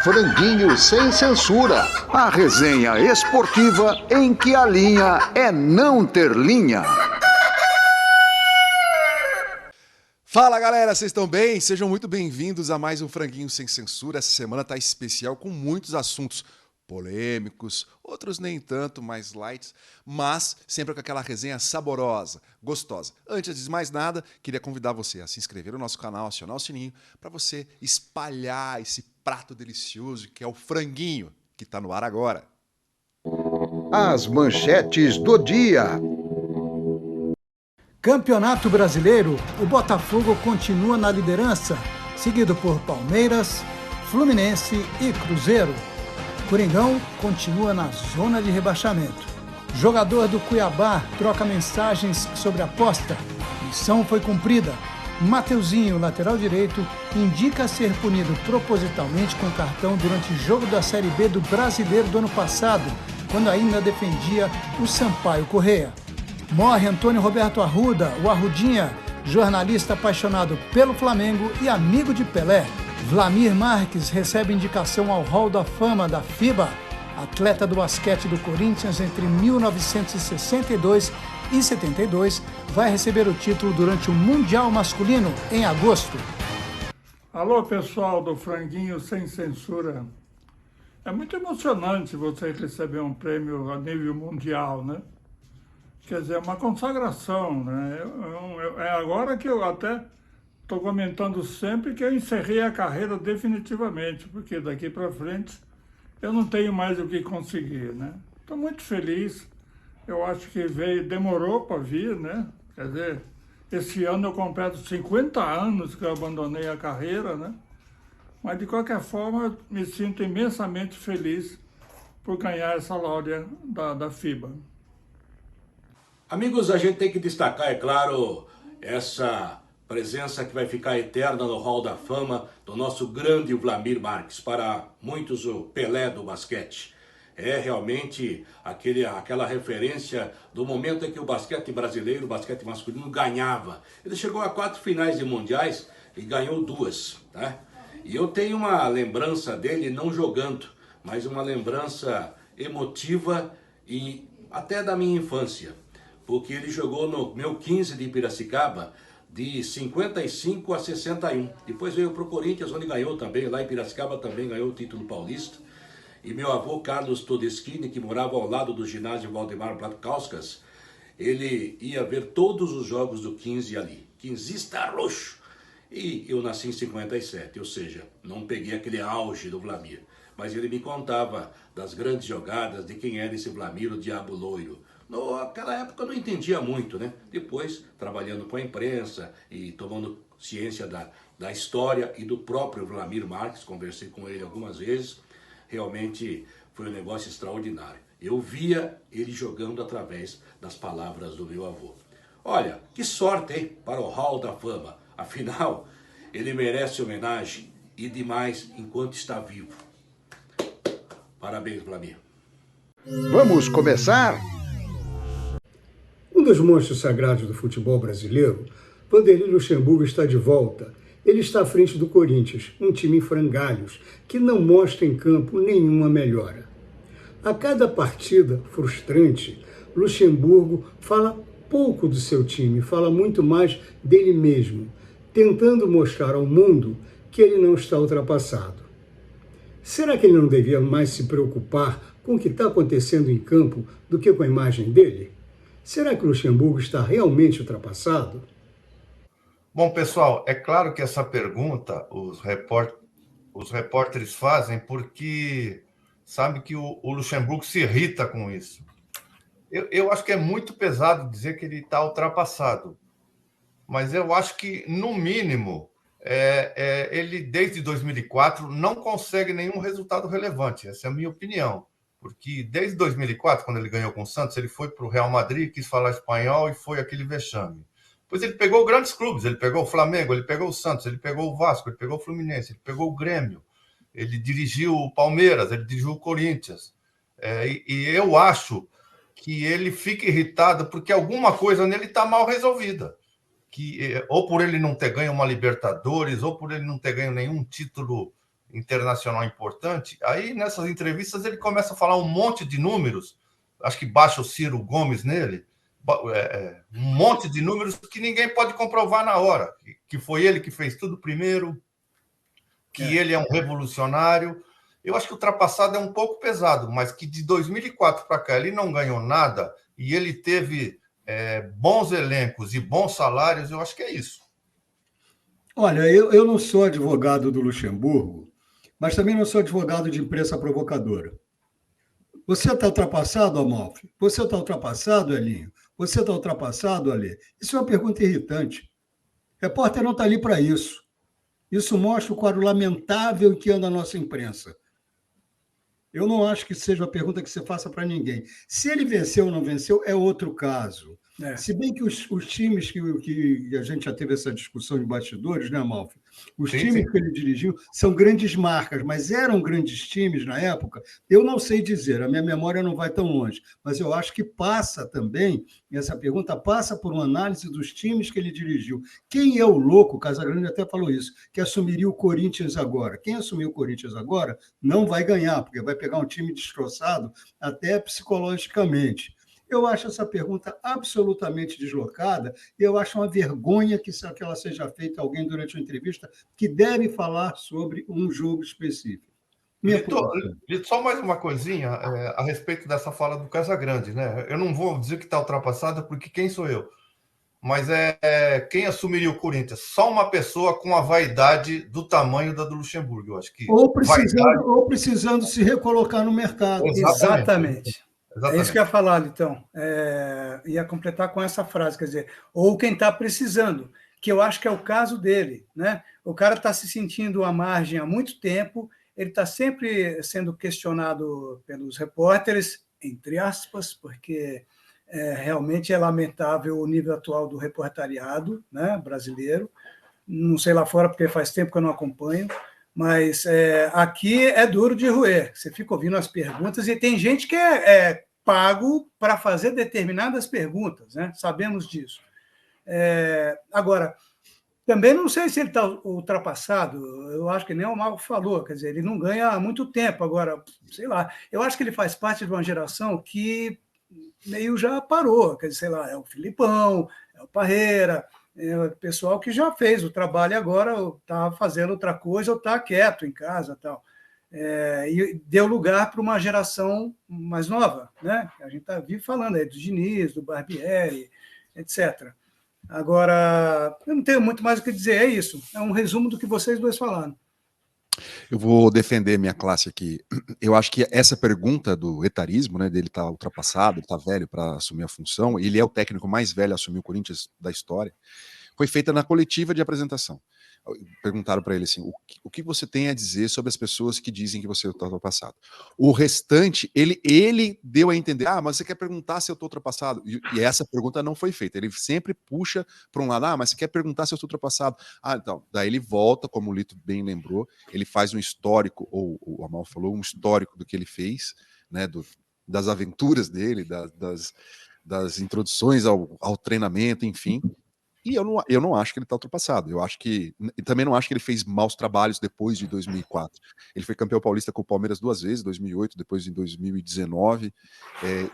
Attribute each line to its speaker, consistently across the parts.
Speaker 1: Franguinho sem censura. A resenha esportiva em que a linha é não ter linha.
Speaker 2: Fala galera, vocês estão bem? Sejam muito bem-vindos a mais um Franguinho Sem Censura. Essa semana tá especial com muitos assuntos polêmicos, outros nem tanto, mais light, mas sempre com aquela resenha saborosa, gostosa. Antes de mais nada, queria convidar você a se inscrever no nosso canal, acionar o sininho, para você espalhar esse prato delicioso que é o franguinho, que está no ar agora.
Speaker 1: As manchetes do dia.
Speaker 3: Campeonato Brasileiro, o Botafogo continua na liderança, seguido por Palmeiras, Fluminense e Cruzeiro. Coringão continua na zona de rebaixamento. Jogador do Cuiabá troca mensagens sobre aposta. Missão foi cumprida. Mateuzinho, lateral direito, indica ser punido propositalmente com cartão durante o jogo da Série B do Brasileiro do ano passado, quando ainda defendia o Sampaio Corrêa. Morre Antônio Roberto Arruda, o Arrudinha, jornalista apaixonado pelo Flamengo e amigo de Pelé. Vlamir Marques recebe indicação ao Hall da Fama da FIBA. Atleta do basquete do Corinthians entre 1962 e 72, vai receber o título durante o Mundial Masculino em agosto.
Speaker 4: Alô, pessoal do Franguinho Sem Censura. É muito emocionante você receber um prêmio a nível mundial, né? Quer dizer, é uma consagração, né? É agora que eu até estou comentando sempre que eu encerrei a carreira definitivamente, porque daqui para frente eu não tenho mais o que conseguir, né? Estou muito feliz, eu acho que demorou para vir, né? Quer dizer, esse ano eu completo 50 anos que eu abandonei a carreira, né? Mas de qualquer forma eu me sinto imensamente feliz por ganhar essa laurea da FIBA.
Speaker 5: Amigos, a gente tem que destacar, é claro, essa presença que vai ficar eterna no Hall da Fama do nosso grande Vlamir Marques, para muitos o Pelé do basquete. É realmente aquela referência do momento em que o basquete brasileiro, o basquete masculino, ganhava. Ele chegou a 4 finais de mundiais e ganhou 2, tá? E eu tenho uma lembrança dele não jogando, mas uma lembrança emotiva e até da minha infância. Porque ele jogou no meu 15 de Piracicaba, de 55 a 61. Depois veio para o Corinthians, onde ganhou também, lá em Piracicaba também ganhou o título paulista. E meu avô Carlos Todeschini, que morava ao lado do ginásio Valdemar Platkauskas, ele ia ver todos os jogos do 15 ali. Quinzista roxo. E eu nasci em 57, ou seja, não peguei aquele auge do Vlamir. Mas ele me contava das grandes jogadas, de quem era esse Vlamir, o Diabo Loiro. Naquela época eu não entendia muito, né? Depois, trabalhando com a imprensa e tomando ciência da história e do próprio Vlamir Marques, conversei com ele algumas vezes, realmente foi um negócio extraordinário. Eu via ele jogando através das palavras do meu avô. Olha, que sorte, hein, para o Hall da Fama. Afinal, ele merece homenagem e demais enquanto está vivo. Parabéns, Vlamir.
Speaker 1: Vamos começar?
Speaker 6: Um dos monstros sagrados do futebol brasileiro, Vanderlei Luxemburgo está de volta. Ele está à frente do Corinthians, um time em frangalhos, que não mostra em campo nenhuma melhora. A cada partida frustrante, Luxemburgo fala pouco do seu time, fala muito mais dele mesmo, tentando mostrar ao mundo que ele não está ultrapassado. Será que ele não devia mais se preocupar com o que está acontecendo em campo do que com a imagem dele? Será que o Luxemburgo está realmente ultrapassado?
Speaker 7: Bom, pessoal, é claro que essa pergunta os repórteres fazem porque sabe que o Luxemburgo se irrita com isso. Eu acho que é muito pesado dizer que ele está ultrapassado, mas eu acho que, no mínimo, ele, desde 2004, não consegue nenhum resultado relevante. Essa é a minha opinião. Porque desde 2004, quando ele ganhou com o Santos, ele foi para o Real Madrid, quis falar espanhol e foi aquele vexame. Depois ele pegou grandes clubes, ele pegou o Flamengo, ele pegou o Santos, ele pegou o Vasco, ele pegou o Fluminense, ele pegou o Grêmio, ele dirigiu o Palmeiras, ele dirigiu o Corinthians. E eu acho que ele fica irritado porque alguma coisa nele está mal resolvida. Ou por ele não ter ganho uma Libertadores, ou por ele não ter ganho nenhum título internacional importante. Aí, nessas entrevistas, ele começa a falar um monte de números, acho que baixa o Ciro Gomes nele, um monte de números que ninguém pode comprovar na hora, que foi ele que fez tudo primeiro, que ele é um revolucionário. Eu acho que ultrapassado é um pouco pesado, mas que de 2004 para cá ele não ganhou nada e ele teve bons elencos e bons salários, eu acho que é isso.
Speaker 6: Olha, eu não sou advogado do Luxemburgo, mas também não sou advogado de imprensa provocadora. Você está ultrapassado, Amalfi? Você está ultrapassado, Elinho? Você está ultrapassado, Alê? Isso é uma pergunta irritante. O repórter não está ali para isso. Isso mostra o quadro lamentável que anda a nossa imprensa. Eu não acho que seja uma pergunta que você faça para ninguém. Se ele venceu ou não venceu, é outro caso. Se bem que os times que a gente já teve essa discussão de bastidores, né, Amalfi? Os times que ele dirigiu são grandes marcas, mas eram grandes times na época? Eu não sei dizer, a minha memória não vai tão longe, mas eu acho que passa também, essa pergunta passa por uma análise dos times que ele dirigiu. Quem é o louco, Casagrande até falou isso, que assumiria o Corinthians agora? Quem assumiu o Corinthians agora não vai ganhar, porque vai pegar um time destroçado até psicologicamente. Eu acho essa pergunta absolutamente deslocada e eu acho uma vergonha que ela seja feita a alguém durante uma entrevista que deve falar sobre um jogo específico.
Speaker 7: Vitor, só mais uma coisinha a respeito dessa fala do Casagrande, né? Eu não vou dizer que está ultrapassada, porque quem sou eu? Mas quem assumiria o Corinthians? Só uma pessoa com a vaidade do tamanho da do Luxemburgo, eu acho que.
Speaker 6: Ou precisando se recolocar no mercado.
Speaker 4: Exatamente. É isso que eu ia falar, então. Ia completar com essa frase, quer dizer, ou quem está precisando, que eu acho que é o caso dele, né? O cara está se sentindo à margem há muito tempo, ele está sempre sendo questionado pelos repórteres, entre aspas, porque realmente é lamentável o nível atual do reportariado, né, brasileiro. Não sei lá fora, porque faz tempo que eu não acompanho, mas aqui é duro de roer. Você fica ouvindo as perguntas e tem gente que é pago para fazer determinadas perguntas, né? Sabemos disso. Agora, também não sei se ele está ultrapassado, eu acho que nem o Marco falou, quer dizer, ele não ganha há muito tempo. Agora, sei lá, eu acho que ele faz parte de uma geração que meio já parou, quer dizer, sei lá, é o Filipão, é o Parreira, o pessoal que já fez o trabalho e agora está fazendo outra coisa ou está quieto em casa e tal. E deu lugar para uma geração mais nova, né? A gente vive falando aí do Diniz, do Barbieri, etc. Agora, eu não tenho muito mais o que dizer, é isso. É um resumo do que vocês dois falaram.
Speaker 2: Eu vou defender minha classe aqui. Eu acho que essa pergunta do etarismo, né, dele estar ultrapassado, ele está velho para assumir a função, ele é o técnico mais velho a assumir o Corinthians da história, foi feita na coletiva de apresentação. Perguntaram para ele assim, o que você tem a dizer sobre as pessoas que dizem que você está ultrapassado? O restante, ele deu a entender, mas você quer perguntar se eu estou ultrapassado? E essa pergunta não foi feita. Ele sempre puxa para um lado, mas você quer perguntar se eu estou ultrapassado? Então, daí ele volta, como o Lito bem lembrou, ele faz um histórico, ou o Amal falou, um histórico do que ele fez, né, das aventuras dele, das introduções ao treinamento, enfim. E eu não acho que ele está ultrapassado. Eu também não acho que ele fez maus trabalhos depois de 2004. Ele foi campeão paulista com o Palmeiras 2 vezes, 2008, depois em 2019.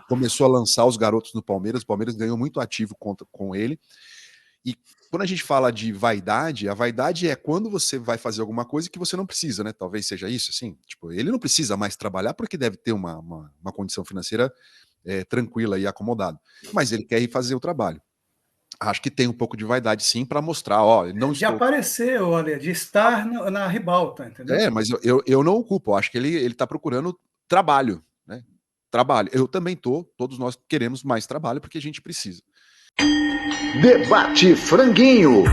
Speaker 2: Começou a lançar os garotos no Palmeiras. O Palmeiras ganhou muito ativo com ele. E quando a gente fala de vaidade, a vaidade é quando você vai fazer alguma coisa que você não precisa, né? Talvez seja isso, assim. Tipo, ele não precisa mais trabalhar porque deve ter uma condição financeira tranquila e acomodada. Mas ele quer ir fazer o trabalho. Acho que tem um pouco de vaidade, sim, para mostrar, não
Speaker 4: de aparecer, olha, de estar na ribalta, entendeu?
Speaker 2: Mas eu não ocupo, eu acho que ele está procurando trabalho, né? Trabalho. Eu também todos nós queremos mais trabalho porque a gente precisa.
Speaker 1: Debate Franguinho,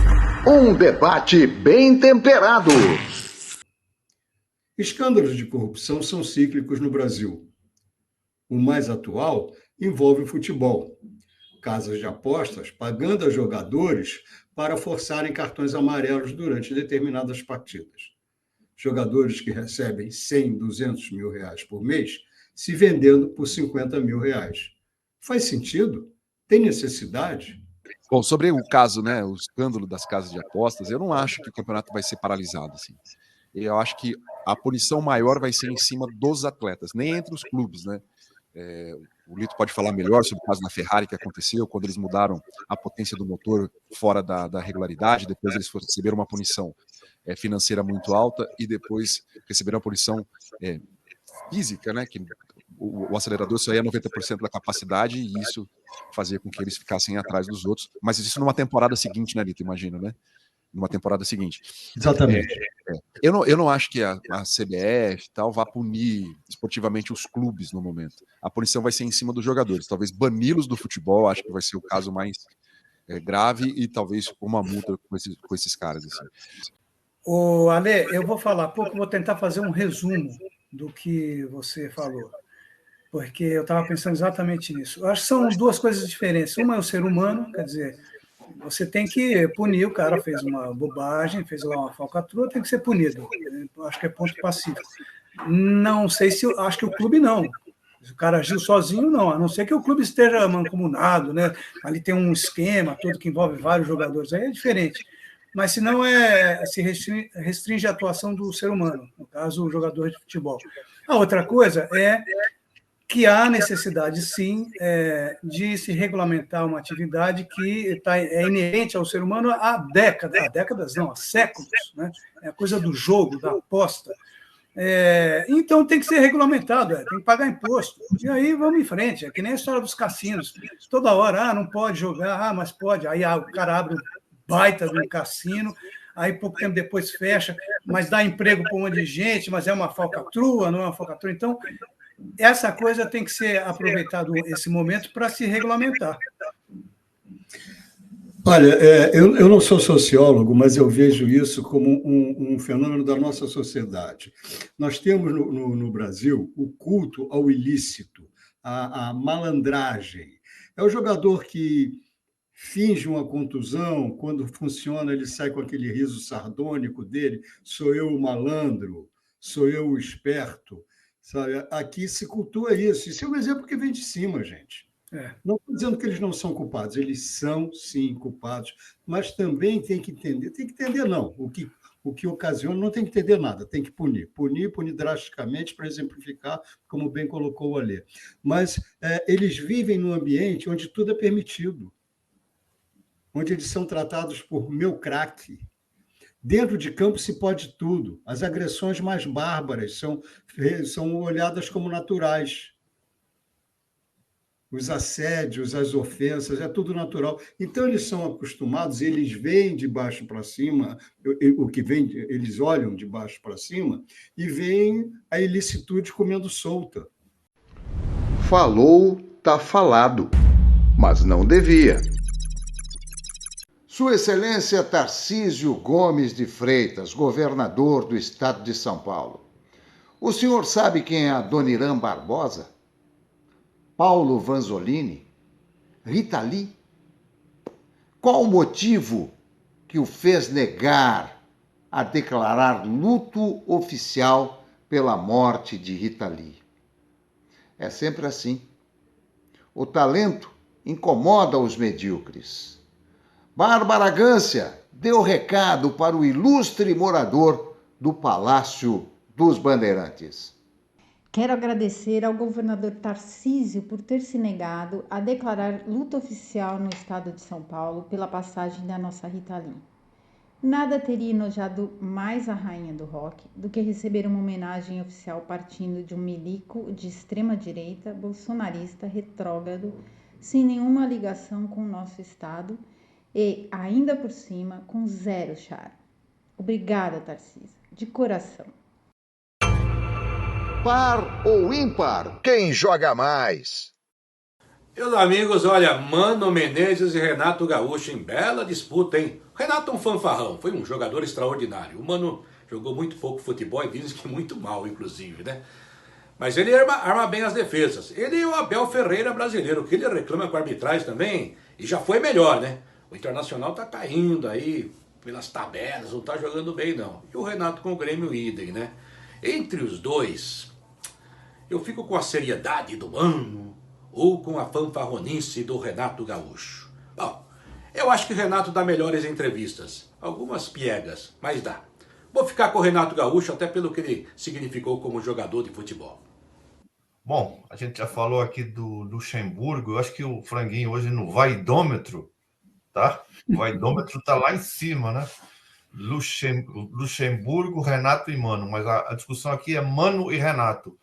Speaker 1: um debate bem temperado.
Speaker 6: Escândalos de corrupção são cíclicos no Brasil. O mais atual envolve o futebol. Casas de apostas pagando a jogadores para forçarem cartões amarelos durante determinadas partidas. Jogadores que recebem 100, 200 mil reais por mês se vendendo por 50 mil reais. Faz sentido? Tem necessidade?
Speaker 2: Bom, sobre o caso, né, o escândalo das casas de apostas, eu não acho que o campeonato vai ser paralisado, assim. eu acho que a punição maior vai ser em cima dos atletas, nem entre os clubes, né? O Lito pode falar melhor sobre o caso da Ferrari que aconteceu, quando eles mudaram a potência do motor fora da regularidade, depois eles receberam uma punição financeira muito alta e depois receberam uma punição física, né? Que o acelerador só ia 90% da capacidade e isso fazia com que eles ficassem atrás dos outros. Mas isso numa temporada seguinte, né, Lito? Imagina, né? Numa temporada seguinte.
Speaker 6: Exatamente.
Speaker 2: Eu não acho que a CBF tal vá punir esportivamente os clubes no momento. A punição vai ser em cima dos jogadores. Talvez bani-los do futebol, acho que vai ser o caso mais grave e talvez uma multa com esses caras. Assim.
Speaker 3: Ô, Ale, eu vou falar pouco, vou tentar fazer um resumo do que você falou, porque eu estava pensando exatamente nisso. Eu acho que são duas coisas diferentes. Uma é o ser humano, quer dizer, você tem que punir, o cara fez uma bobagem, fez lá uma falcatrua, tem que ser punido. Eu acho que é ponto pacífico. Não sei se, acho que o clube não. Se o cara agiu sozinho, não, a não ser que o clube esteja mancomunado, né? Ali tem um esquema todo que envolve vários jogadores, aí é diferente. Mas se não se restringe a atuação do ser humano, no caso, o jogador de futebol. A outra coisa é que há necessidade, sim, de se regulamentar uma atividade que é inerente ao ser humano há décadas não, há séculos, né? É a coisa do jogo, da aposta. Então tem que ser regulamentado, tem que pagar imposto. E aí vamos em frente, é que nem a história dos cassinos. Toda hora, não pode jogar, mas pode. Aí o cara abre um baita de um cassino, aí pouco tempo depois fecha, mas dá emprego para um monte de gente, mas é uma falcatrua, não é uma falcatrua. Então, essa coisa tem que ser aproveitado esse momento para se regulamentar.
Speaker 6: Olha, eu não sou sociólogo, mas eu vejo isso como um fenômeno da nossa sociedade. Nós temos no Brasil o culto ao ilícito, a malandragem. É o jogador que finge uma contusão, quando funciona ele sai com aquele riso sardônico dele, sou eu o malandro, sou eu o esperto. Sabe? Aqui se cultua isso. Isso é um exemplo que vem de cima, gente. Não estou dizendo que eles não são culpados, eles são, sim, culpados, mas também tem que entender não, o que ocasiona, não tem que entender nada, tem que punir drasticamente para exemplificar, como bem colocou o Alê. Mas eles vivem num ambiente onde tudo é permitido, onde eles são tratados por meu craque. Dentro de campo se pode tudo. As agressões mais bárbaras são olhadas como naturais. Os assédios, as ofensas, é tudo natural. Então, eles são acostumados, eles veem de baixo para cima, eles olham de baixo para cima e veem a ilicitude comendo solta.
Speaker 1: Falou, tá falado, mas não devia. Sua Excelência Tarcísio Gomes de Freitas, governador do estado de São Paulo. O senhor sabe quem é a Dona Irã Barbosa? Paulo Vanzolini? Rita Lee? Qual o motivo que o fez negar a declarar luto oficial pela morte de Rita Lee? É sempre assim. O talento incomoda os medíocres. Bárbara Gância deu recado para o ilustre morador do Palácio dos Bandeirantes.
Speaker 8: Quero agradecer ao governador Tarcísio por ter se negado a declarar luto oficial no estado de São Paulo pela passagem da nossa Rita Lee. Nada teria enojado mais a rainha do rock do que receber uma homenagem oficial partindo de um milico de extrema-direita, bolsonarista, retrógrado, sem nenhuma ligação com o nosso estado e, ainda por cima, com zero charme. Obrigada, Tarcísio, de coração.
Speaker 1: Par ou ímpar? Quem joga mais?
Speaker 5: Meus amigos, olha, Mano Menezes e Renato Gaúcho em bela disputa, hein? Renato é um fanfarrão, foi um jogador extraordinário. O Mano jogou muito pouco futebol e dizem que muito mal, inclusive, né? Mas ele arma bem as defesas. Ele e o Abel Ferreira brasileiro, que ele reclama com a arbitragem também, e já foi melhor, né? O Internacional tá caindo aí pelas tabelas, não tá jogando bem, não. E o Renato com o Grêmio idem, né? Entre os dois, eu fico com a seriedade do Mano ou com a fanfarronice do Renato Gaúcho. Bom, eu acho que o Renato dá melhores entrevistas. Algumas piegas, mas dá. Vou ficar com o Renato Gaúcho, até pelo que ele significou como jogador de futebol.
Speaker 7: Bom, a gente já falou aqui do Luxemburgo. Eu acho que o Franguinho hoje no vaidômetro, tá? O vaidômetro tá lá em cima, né? Luxemburgo, Renato e Mano. Mas a discussão aqui é Mano e Renato.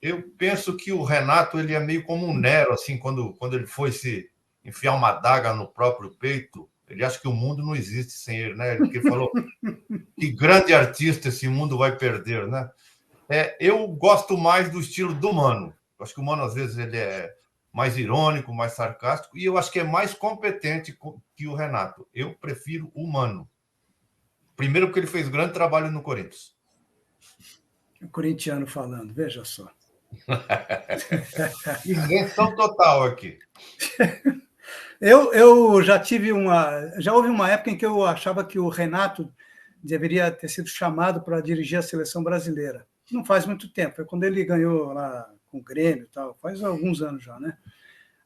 Speaker 7: Eu penso que o Renato ele é meio como um Nero, assim, quando ele foi se enfiar uma adaga no próprio peito. Ele acha que o mundo não existe sem ele, né? Ele falou que grande artista esse mundo vai perder, né? Eu gosto mais do estilo do Mano. Eu acho que o Mano, às vezes, ele é mais irônico, mais sarcástico, e eu acho que é mais competente que o Renato. Eu prefiro o Mano. Primeiro porque ele fez grande trabalho no Corinthians.
Speaker 6: O corintiano falando, veja só.
Speaker 7: Invenção total aqui.
Speaker 6: Eu já já houve uma época em que eu achava que o Renato deveria ter sido chamado para dirigir a seleção brasileira. Não faz muito tempo, foi quando ele ganhou lá com o Grêmio e tal, faz alguns anos já, né?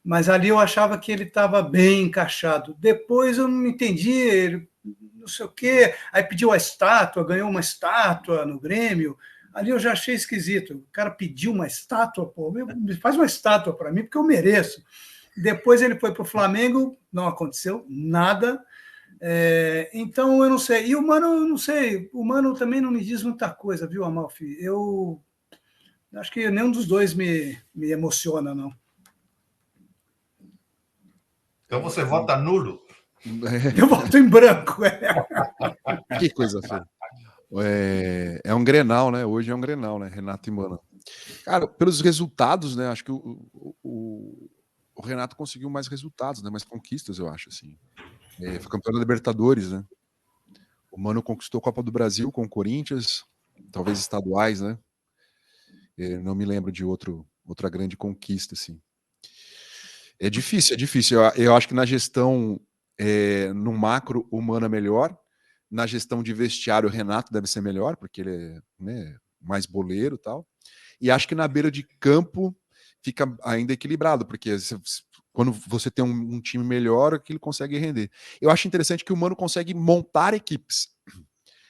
Speaker 6: Mas ali eu achava que ele estava bem encaixado. Depois eu não entendi, ele, não sei o quê, aí pediu a estátua, ganhou uma estátua no Grêmio. Ali eu já achei esquisito. O cara pediu uma estátua, pô, faz uma estátua para mim, porque eu mereço. Depois ele foi para o Flamengo, não aconteceu nada. Então, eu não sei. E o Mano, eu não sei. O Mano também não me diz muita coisa, viu, Amalfi? Eu acho que nenhum dos dois me emociona, não.
Speaker 7: Então você vota nulo?
Speaker 6: Eu voto em branco.
Speaker 2: Que coisa feia. É um Grenal, né? Hoje é um Grenal, né? Renato e Mano. Cara, pelos resultados, né? Acho que o Renato conseguiu mais resultados, né? Mais conquistas, eu acho, assim. Foi campeão da Libertadores, né? O Mano conquistou a Copa do Brasil com o Corinthians, talvez estaduais, né? Não me lembro de outra grande conquista, assim. É difícil, é difícil. Eu acho que na gestão, no macro, o Mano é melhor. Na gestão de vestiário, o Renato deve ser melhor, porque ele é, né, mais boleiro e tal. E acho que na beira de campo fica ainda equilibrado, porque quando você tem um time melhor, aquilo consegue render. Eu acho interessante que o Mano consegue montar equipes.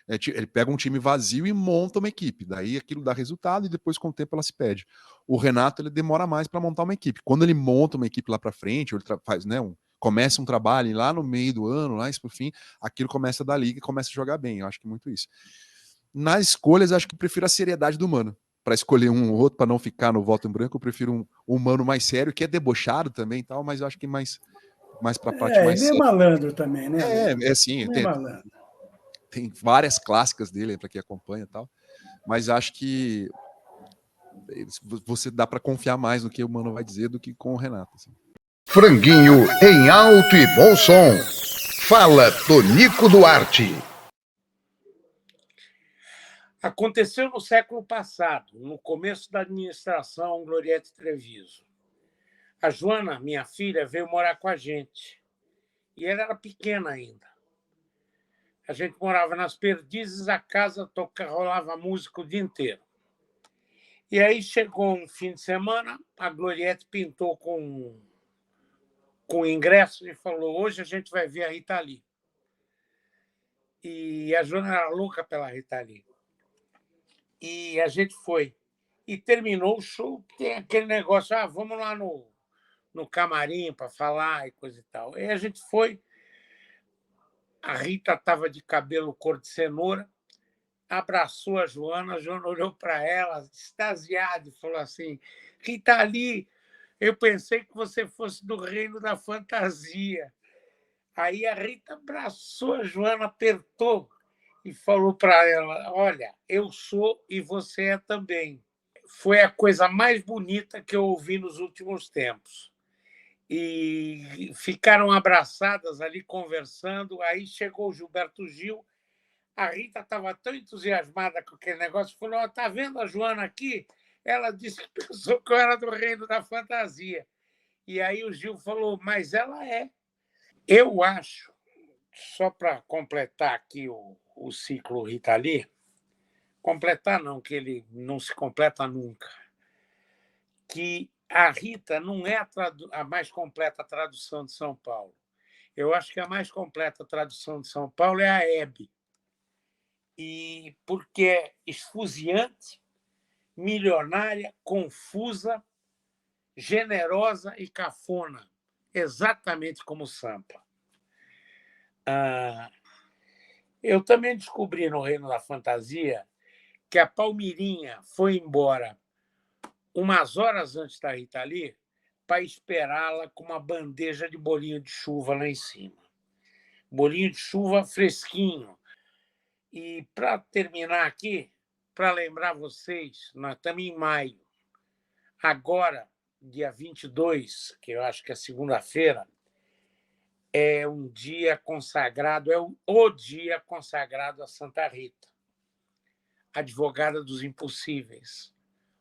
Speaker 2: Ele pega um time vazio e monta uma equipe. Daí aquilo dá resultado e depois, com o tempo, ela se perde. O Renato, ele demora mais para montar uma equipe. Quando ele monta uma equipe lá para frente, ou ele faz, né, começa um trabalho lá no meio do ano, lá isso pro fim, aquilo começa a dar liga e começa a jogar bem. Eu acho que muito isso. Nas escolhas, acho que eu prefiro a seriedade do Mano. Para escolher um ou outro, para não ficar no voto em branco, eu prefiro um Mano mais sério, que é debochado também e tal, mas eu acho que mais para a parte mais
Speaker 6: ele é malandro também, né?
Speaker 2: Sim.
Speaker 6: Malandro.
Speaker 2: Tem várias clássicas dele para quem acompanha e tal, mas acho que você dá para confiar mais no que o Mano vai dizer do que com o Renato. Assim.
Speaker 1: Franguinho em alto e bom som. Fala, Tonico Duarte.
Speaker 9: Aconteceu no século passado, no começo da administração Gloriette Treviso. A Joana, minha filha, veio morar com a gente. E ela era pequena ainda. A gente morava nas Perdizes, a casa rolava música o dia inteiro. E aí chegou um fim de semana, a Gloriette pintou com ingresso e falou: hoje a gente vai ver a Rita Lee. E a Joana era louca pela Rita Lee. E a gente foi. E terminou o show, tem aquele negócio, vamos lá no camarim para falar e coisa e tal. E a gente foi. A Rita estava de cabelo cor de cenoura, abraçou a Joana olhou para ela, extasiada, e falou assim: Rita Lee, eu pensei que você fosse do reino da fantasia. Aí a Rita abraçou a Joana, apertou e falou para ela: olha, eu sou e você é também. Foi a coisa mais bonita que eu ouvi nos últimos tempos. E ficaram abraçadas ali, conversando. Aí chegou o Gilberto Gil. A Rita estava tão entusiasmada com aquele negócio, falou: está vendo a Joana aqui? Ela disse que pensou que eu era do reino da fantasia. E aí o Gil falou: mas ela é. Eu acho, só para completar aqui o ciclo Rita Lee, completar não, que ele não se completa nunca, que a Rita não é a mais completa tradução de São Paulo. Eu acho que a mais completa tradução de São Paulo é a Hebe. e porque é esfuziante, milionária, confusa, generosa e cafona, exatamente como o Sampa. Eu também descobri no Reino da Fantasia que a Palmirinha foi embora umas horas antes da Rita Lee para esperá-la com uma bandeja de bolinho de chuva lá em cima. Bolinho de chuva fresquinho. E para terminar aqui, para lembrar vocês, nós estamos em maio. Agora, dia 22, que eu acho que é segunda-feira, é um dia consagrado, é o dia consagrado a Santa Rita, advogada dos impossíveis.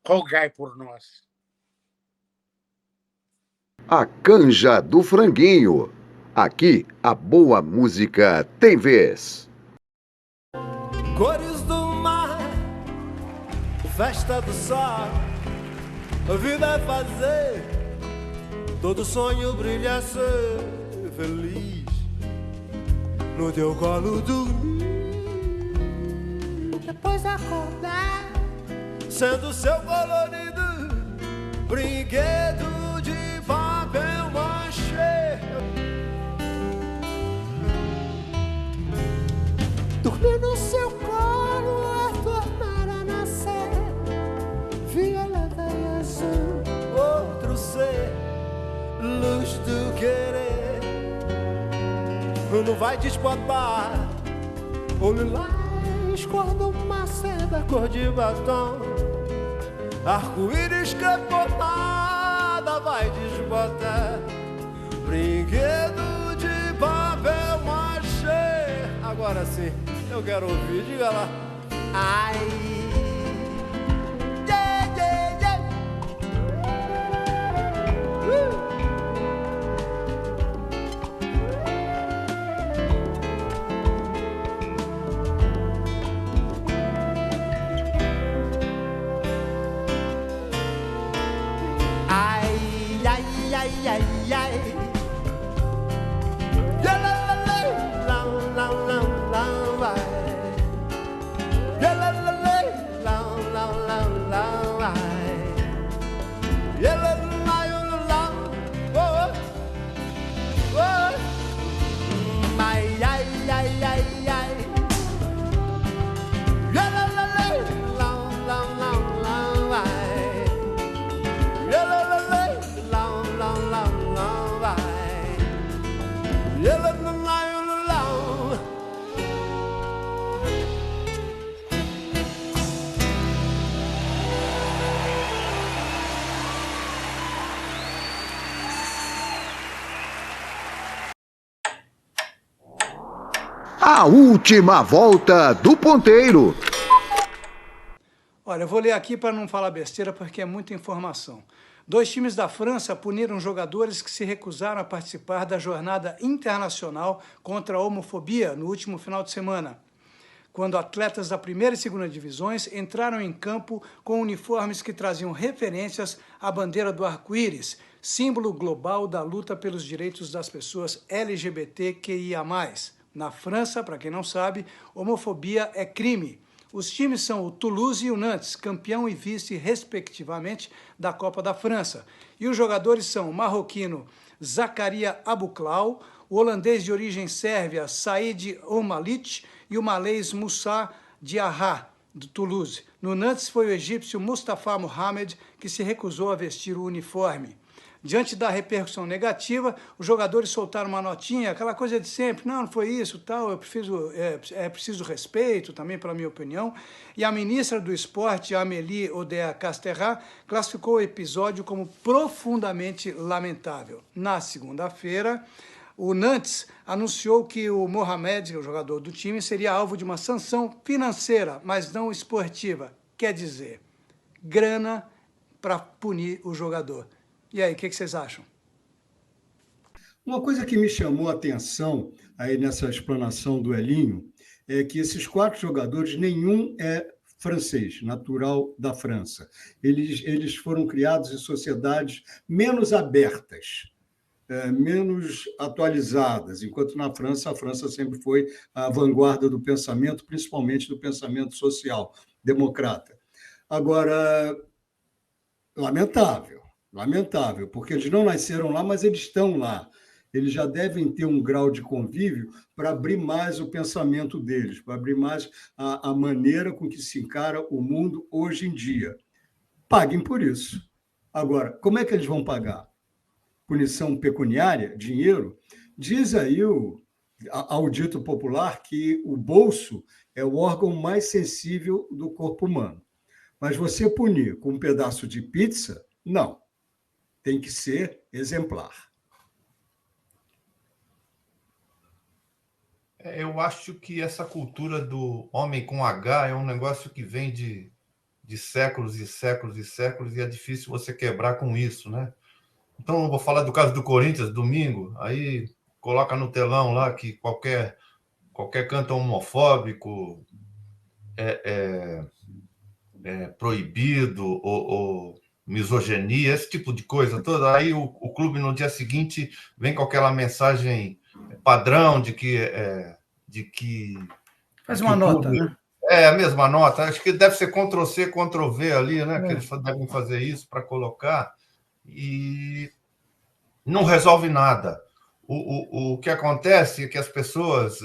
Speaker 9: Rogai por nós.
Speaker 1: A Canja do Franguinho. Aqui, a boa música tem vez.
Speaker 10: Cores do mar, festa do sol, a vida é fazer, todo sonho brilha, ser feliz, no teu colo dormir, depois acordar, sendo seu colorido, brinquedo de papel machê. Dormir no seu colo é tornar a nascer, violeta e azul, outro ser, luz do querer. Não vai desbotar, o lilás, cor do maceda, cor de batom, arco-íris creponada vai desbotar, brinquedo de papel machê. Agora sim, eu quero ouvir, diga lá. Ai, yeah, yeah, yeah. Ai, ai, ai, ai, ai. Yeah, la, la, la, la, la, la, la, la. Yeah, la, la, la, la, la, la, la, la. Yeah, la, la, la, la, oh, oh. Ai, ai, ai, ai, ai. Yeah, la, la, la, la, la, la, la, la. Yeah, la, la, la, la, la, la, la, la. Yeah, la, la, la, la.
Speaker 1: A última volta do ponteiro.
Speaker 3: Olha, eu vou ler aqui para não falar besteira, porque é muita informação. 2 times da França puniram jogadores que se recusaram a participar da jornada internacional contra a homofobia no último final de semana, quando atletas da primeira e segunda divisões entraram em campo com uniformes que traziam referências à bandeira do arco-íris, símbolo global da luta pelos direitos das pessoas LGBTQIA+. Na França, para quem não sabe, homofobia é crime. Os times são o Toulouse e o Nantes, campeão e vice, respectivamente, da Copa da França. E os jogadores são o marroquino Zakaria Abuklau, o holandês de origem sérvia Said Omalic e o malês Moussa Diarra, do Toulouse. No Nantes foi o egípcio Mustafa Mohamed, que se recusou a vestir o uniforme. Diante da repercussão negativa, os jogadores soltaram uma notinha, aquela coisa de sempre, não foi isso, tal, é preciso respeito também, pela minha opinião. E a ministra do Esporte, Amélie Oudéa-Castéra, classificou o episódio como profundamente lamentável. Na segunda-feira, o Nantes anunciou que o Mohamed, o jogador do time, seria alvo de uma sanção financeira, mas não esportiva. Quer dizer, grana para punir o jogador. E aí, o que vocês acham?
Speaker 6: Uma coisa que me chamou a atenção aí nessa explanação do Elinho é que esses 4 jogadores, nenhum é francês, natural da França. Eles foram criados em sociedades menos abertas. menos atualizadas, enquanto na França, a França sempre foi a vanguarda do pensamento, principalmente do pensamento social, democrata. Agora, lamentável, lamentável, porque eles não nasceram lá, mas eles estão lá. Eles já devem ter um grau de convívio para abrir mais o pensamento deles, para abrir mais a maneira com que se encara o mundo hoje em dia. Paguem por isso. Agora, como é que eles vão pagar? Punição pecuniária, dinheiro? Diz aí ao dito popular que o bolso é o órgão mais sensível do corpo humano. Mas você punir com um pedaço de pizza, não. Tem que ser exemplar.
Speaker 7: Eu acho que essa cultura do homem com H é um negócio que vem de séculos e séculos e séculos, e é difícil você quebrar com isso, né? Então, eu vou falar do caso do Corinthians, domingo, aí coloca no telão lá que qualquer canto homofóbico é proibido, ou misoginia, esse tipo de coisa toda. Aí o clube, no dia seguinte, vem com aquela mensagem padrão de que
Speaker 3: Faz uma nota,
Speaker 7: clube,
Speaker 3: né?
Speaker 7: a mesma nota. Acho que deve ser Ctrl-C, Ctrl-V ali, né? Que eles devem fazer isso para colocar, e não resolve nada. O que acontece é que as pessoas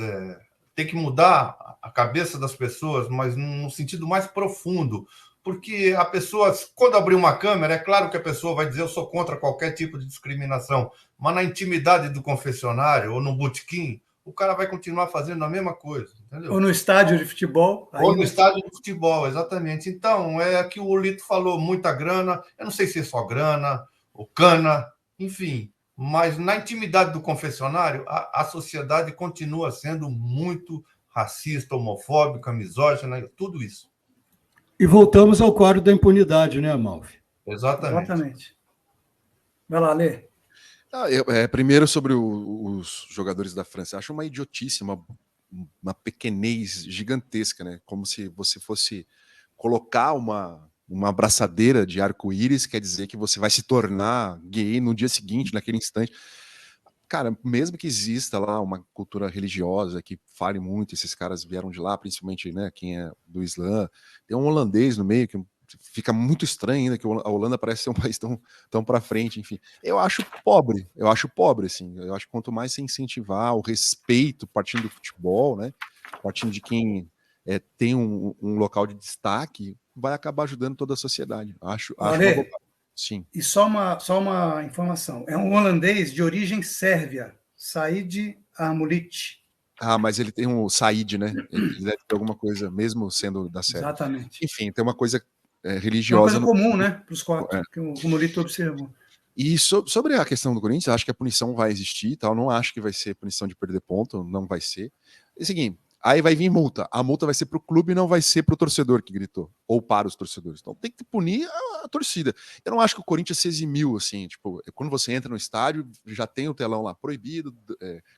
Speaker 7: têm que mudar a cabeça das pessoas, mas num sentido mais profundo, porque a pessoa, quando abrir uma câmera, é claro que a pessoa vai dizer eu sou contra qualquer tipo de discriminação, mas na intimidade do confessionário ou no botequim, o cara vai continuar fazendo a mesma coisa, entendeu?
Speaker 3: Ou no estádio de futebol.
Speaker 7: Ou no estádio de futebol, exatamente. Então, é que o Lito falou, muita grana, eu não sei se é só grana, ou cana, enfim, mas na intimidade do confessionário, a sociedade continua sendo muito racista, homofóbica, misógina, tudo isso.
Speaker 6: E voltamos ao quadro da impunidade, né, Amalfi?
Speaker 7: Exatamente.
Speaker 3: Vai lá, Lê.
Speaker 2: Primeiro sobre os jogadores da França. Acho uma idiotice, uma pequenez gigantesca, né? Como se você fosse colocar uma abraçadeira de arco-íris, quer dizer que você vai se tornar gay no dia seguinte, naquele instante. Cara, mesmo que exista lá uma cultura religiosa que fale muito, esses caras vieram de lá, principalmente, né, quem é do Islã, tem um holandês no meio que fica muito estranho ainda, que a Holanda parece ser um país tão para frente, enfim. Eu acho pobre, assim. Eu acho que quanto mais você incentivar o respeito partindo do futebol, né, partindo de quem tem um local de destaque, vai acabar ajudando toda a sociedade. Acho uma bobagem. Sim.
Speaker 3: E só uma informação. É um holandês de origem sérvia, Said Armulic.
Speaker 2: Mas ele tem um Said, né? Ele deve ter alguma coisa, mesmo sendo da Sérvia.
Speaker 3: Exatamente.
Speaker 2: Enfim, tem uma coisa religiosa.
Speaker 3: É uma coisa comum, né? Para os quatro, que o Lito observou.
Speaker 2: E sobre a questão do Corinthians, acho que a punição vai existir, tal. Não acho que vai ser punição de perder ponto, não vai ser. É o seguinte, aí vai vir multa. A multa vai ser para o clube e não vai ser para o torcedor que gritou, ou para os torcedores. Então tem que punir a torcida. Eu não acho que o Corinthians se eximiu, assim, tipo, quando você entra no estádio, já tem o telão lá, proibido,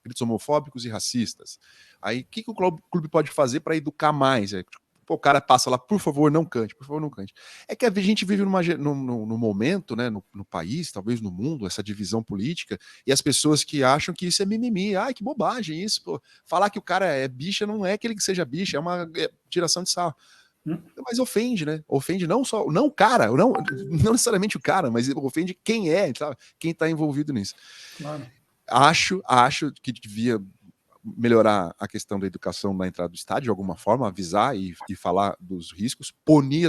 Speaker 2: gritos homofóbicos e racistas. Aí o que o clube pode fazer para educar mais? O cara passa lá, por favor, não cante, por favor, não cante. É que a gente vive num momento, né, no país, talvez no mundo, essa divisão política, e as pessoas que acham que isso é mimimi. Ai, que bobagem isso, pô. Falar que o cara é bicha não é que ele seja bicha, é uma tiração de sarro. Mas ofende, né? Ofende não só, não o cara, não necessariamente o cara, mas ofende quem sabe? Quem tá envolvido nisso.
Speaker 3: Claro.
Speaker 2: Acho que devia melhorar a questão da educação na entrada do estádio, de alguma forma, avisar e falar dos riscos, punir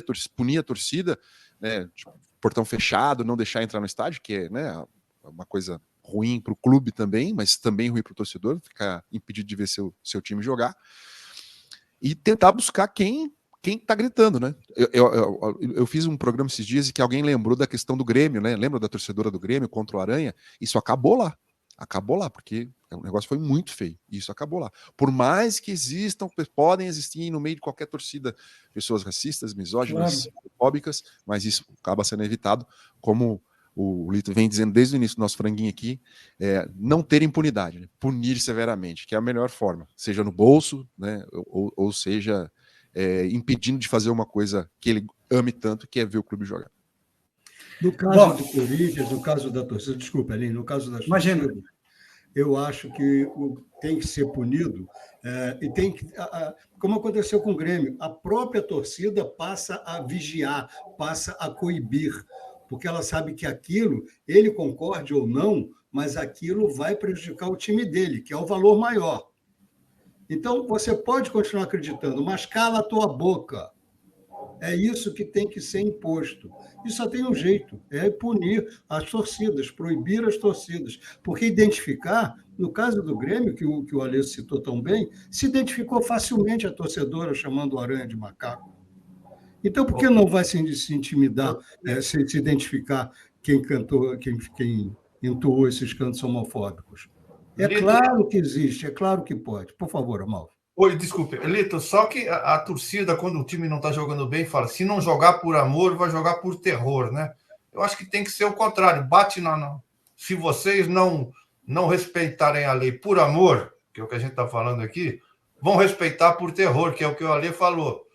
Speaker 2: a torcida, né, tipo, portão fechado, não deixar entrar no estádio, que é, né, uma coisa ruim para o clube também, mas também ruim para o torcedor, ficar impedido de ver seu time jogar, e tentar buscar quem tá gritando, né? Eu fiz um programa esses dias e que alguém lembrou da questão do Grêmio, né? Lembra da torcedora do Grêmio contra o Aranha? Isso acabou lá, porque o negócio foi muito feio, e isso acabou lá. Por mais que podem existir no meio de qualquer torcida pessoas racistas, misóginas, homofóbicas, mas isso acaba sendo evitado, como o Lito vem dizendo desde o início do nosso franguinho aqui, não ter impunidade, né? Punir severamente, que é a melhor forma, seja no bolso, né, ou seja impedindo de fazer uma coisa que ele ame tanto, que é ver o clube jogar.
Speaker 6: No caso do Corinthians, no caso da torcida, desculpa, Aline, no caso das
Speaker 3: Imagina.
Speaker 6: torcidas, eu acho que tem que ser punido, e tem que, como aconteceu com o Grêmio, a própria torcida passa a vigiar, passa a coibir, porque ela sabe que aquilo, ele concorde ou não, mas aquilo vai prejudicar o time dele, que é o valor maior. Então, você pode continuar acreditando, mas cala a tua boca. É isso que tem que ser imposto. E só tem um jeito, é punir as torcidas, proibir as torcidas. Porque identificar, no caso do Grêmio, que o Alê citou tão bem, se identificou facilmente a torcedora chamando o Aranha de macaco. Então, por que não vai se intimidar, se identificar quem entoou esses cantos homofóbicos? É claro que existe, é claro que pode. Por favor, Amalfi.
Speaker 7: Oi, desculpe, Lito, só que a torcida, quando o time não está jogando bem, fala, se não jogar por amor, vai jogar por terror, né? Eu acho que tem que ser o contrário, bate na... Se vocês não respeitarem a lei por amor, que é o que a gente está falando aqui, vão respeitar por terror, que é o que o Alê falou.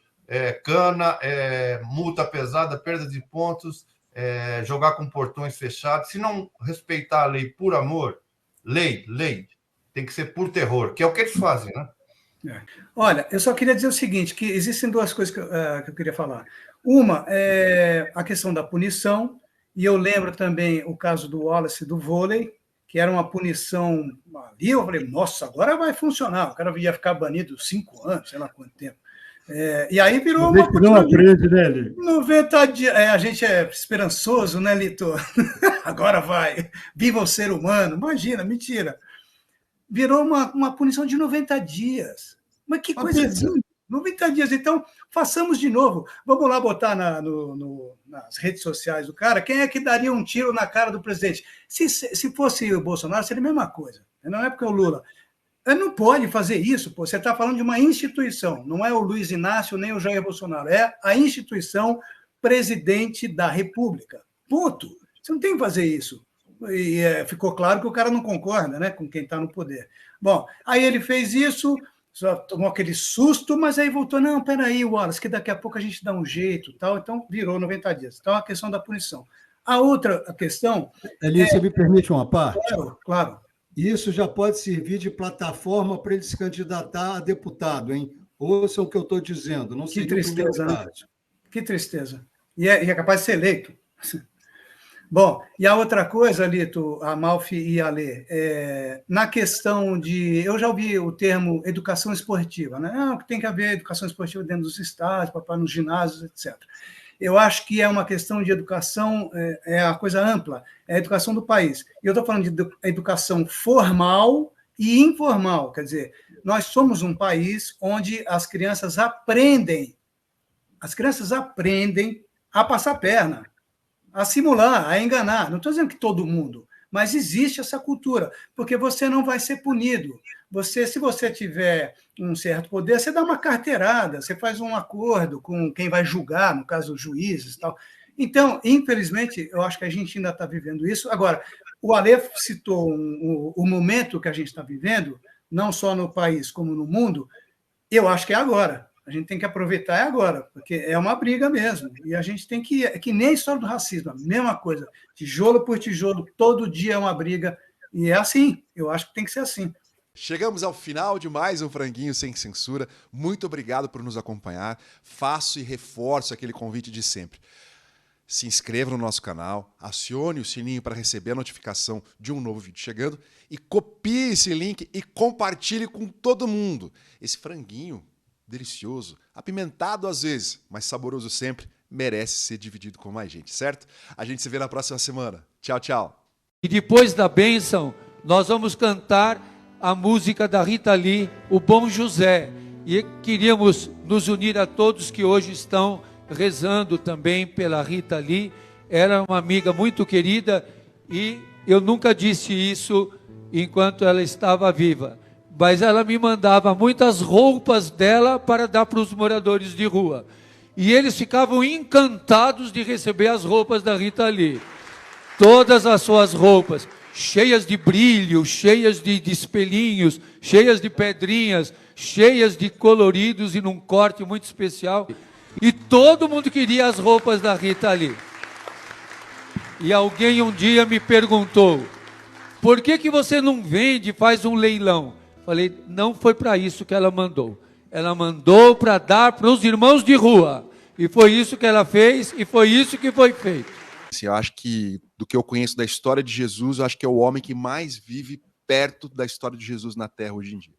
Speaker 7: Cana, multa pesada, perda de pontos, jogar com portões fechados. Se não respeitar a lei por amor, lei, tem que ser por terror, que é o que eles fazem, né?
Speaker 3: Olha, eu só queria dizer o seguinte, que existem duas coisas que eu queria falar. Uma é a questão da punição, e eu lembro também o caso do Wallace do vôlei, que era uma punição ali, eu falei, nossa, agora vai funcionar, o cara ia ficar banido 5 anos, sei lá quanto tempo. E aí virou uma...
Speaker 6: Não aprende, né, Lito?
Speaker 3: 90 dias, a gente é esperançoso, né, Lito? Agora vai, viva o ser humano, imagina, mentira. Virou uma punição de 90 dias. Mas que coisa linda! 90 dias. Então, façamos de novo. Vamos lá botar nas redes sociais do cara quem é que daria um tiro na cara do presidente. Se fosse o Bolsonaro, seria a mesma coisa. Não é porque é o Lula. Ele não pode fazer isso. Pô. Você está falando de uma instituição. Não é o Luiz Inácio nem o Jair Bolsonaro. É a instituição presidente da República. Ponto. Você não tem que fazer isso. E ficou claro que o cara não concorda, né, com quem está no poder. Bom, aí ele fez isso, só tomou aquele susto, mas aí voltou, não, peraí, Wallace, que daqui a pouco a gente dá um jeito, tal, então virou 90 dias. Então, a questão da punição. A outra questão...
Speaker 6: Eli, você me permite uma parte?
Speaker 3: Claro.
Speaker 6: Isso já pode servir de plataforma para ele se candidatar a deputado, hein? Ouçam o que eu estou dizendo, não seria o primeiro caso.
Speaker 3: Que tristeza. E é capaz de ser eleito. Bom, e a outra coisa, Lito, Amalfi e Alê, na questão de... Eu já ouvi o termo educação esportiva, né? Que tem que haver educação esportiva dentro dos estádios, nos ginásios, etc. Eu acho que é uma questão de educação, é a coisa ampla, é a educação do país. E eu estou falando de educação formal e informal, quer dizer, nós somos um país onde as crianças aprendem a passar perna, a simular, a enganar. Não estou dizendo que todo mundo, mas existe essa cultura, porque você não vai ser punido. Se você tiver um certo poder, você dá uma carteirada, você faz um acordo com quem vai julgar, no caso, os juízes e tal. Então, infelizmente, eu acho que a gente ainda está vivendo isso. Agora, o Alê citou o momento que a gente está vivendo, não só no país como no mundo, eu acho que é agora. A gente tem que aproveitar agora, porque é uma briga mesmo. E a gente tem que... É que nem a história do racismo, a mesma coisa. Tijolo por tijolo, todo dia é uma briga. E é assim. Eu acho que tem que ser assim.
Speaker 2: Chegamos ao final de mais um Franguinho Sem Censura. Muito obrigado por nos acompanhar. Faço e reforço aquele convite de sempre. Se inscreva no nosso canal, acione o sininho para receber a notificação de um novo vídeo chegando e copie esse link e compartilhe com todo mundo. Esse franguinho delicioso, apimentado às vezes, mas saboroso sempre, merece ser dividido com mais gente, certo? A gente se vê na próxima semana. Tchau, tchau.
Speaker 11: E depois da bênção, nós vamos cantar a música da Rita Lee, O Bom José. E queríamos nos unir a todos que hoje estão rezando também pela Rita Lee. Era uma amiga muito querida e eu nunca disse isso enquanto ela estava viva. Mas ela me mandava muitas roupas dela para dar para os moradores de rua. E eles ficavam encantados de receber as roupas da Rita Lee. Todas as suas roupas, cheias de brilho, cheias de espelhinhos, cheias de pedrinhas, cheias de coloridos e num corte muito especial. E todo mundo queria as roupas da Rita Lee. E alguém um dia me perguntou, por que você não vende e faz um leilão? Falei, não foi para isso que ela mandou. Ela mandou para dar para os irmãos de rua. E foi isso que ela fez e foi isso que foi feito.
Speaker 2: Eu acho que, do que eu conheço da história de Jesus, eu acho que é o homem que mais vive perto da história de Jesus na Terra hoje em dia.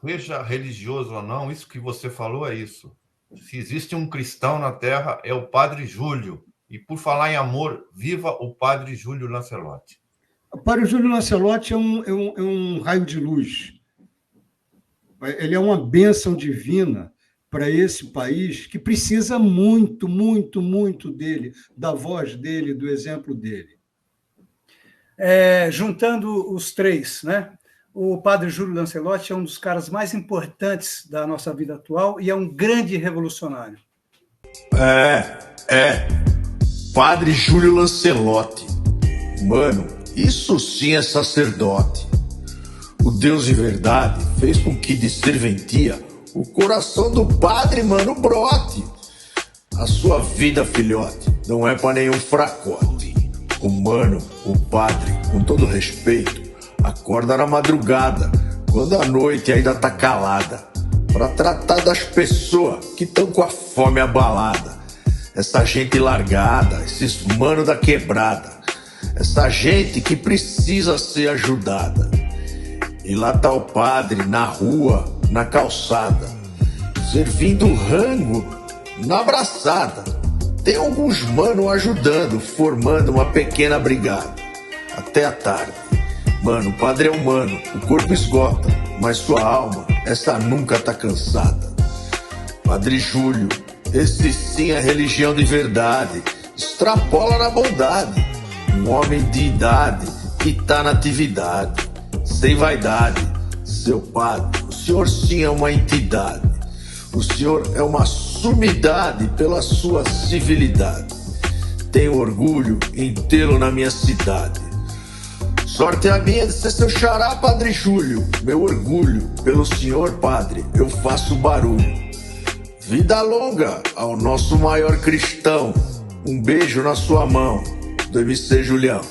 Speaker 7: Seja religioso ou não, isso que você falou é isso. Se existe um cristão na Terra, é o Padre Júlio. E por falar em amor, viva o Padre Júlio Lancelotti.
Speaker 6: O Padre Júlio Lancelotti é um raio de luz. Ele é uma bênção divina para esse país que precisa muito, muito, muito dele, da voz dele, do exemplo dele.
Speaker 3: Juntando os três, né? O Padre Júlio Lancelotti é um dos caras mais importantes da nossa vida atual e é um grande revolucionário.
Speaker 12: Padre Júlio Lancelotti. Mano, isso sim é sacerdote. O Deus de verdade fez com que de serventia o coração do padre, mano, brote. A sua vida, filhote, não é pra nenhum fracote. O mano, o padre, com todo respeito, acorda na madrugada, quando a noite ainda tá calada, pra tratar das pessoas que tão com a fome abalada. Essa gente largada, esses mano da quebrada, essa gente que precisa ser ajudada. E lá tá o padre na rua, na calçada, servindo rango na abraçada. Tem alguns mano ajudando, formando uma pequena brigada. Até a tarde. Mano, o padre é humano, o corpo esgota, mas sua alma, essa nunca tá cansada. Padre Júlio, esse sim é religião de verdade, extrapola na bondade. Um homem de idade que tá na atividade, sem vaidade. Seu padre, o senhor sim é uma entidade. O senhor é uma sumidade pela sua civilidade. Tenho orgulho em tê-lo na minha cidade. Sorte a minha de ser seu xará, Padre Júlio. Meu orgulho pelo senhor, padre, eu faço barulho. Vida longa ao nosso maior cristão. Um beijo na sua mão, do MC Julião.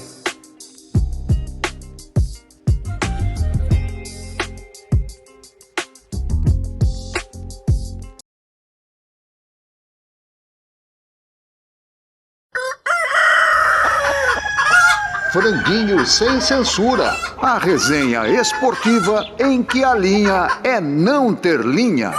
Speaker 1: Franguinho Sem Censura, a resenha esportiva em que a linha é não ter linha.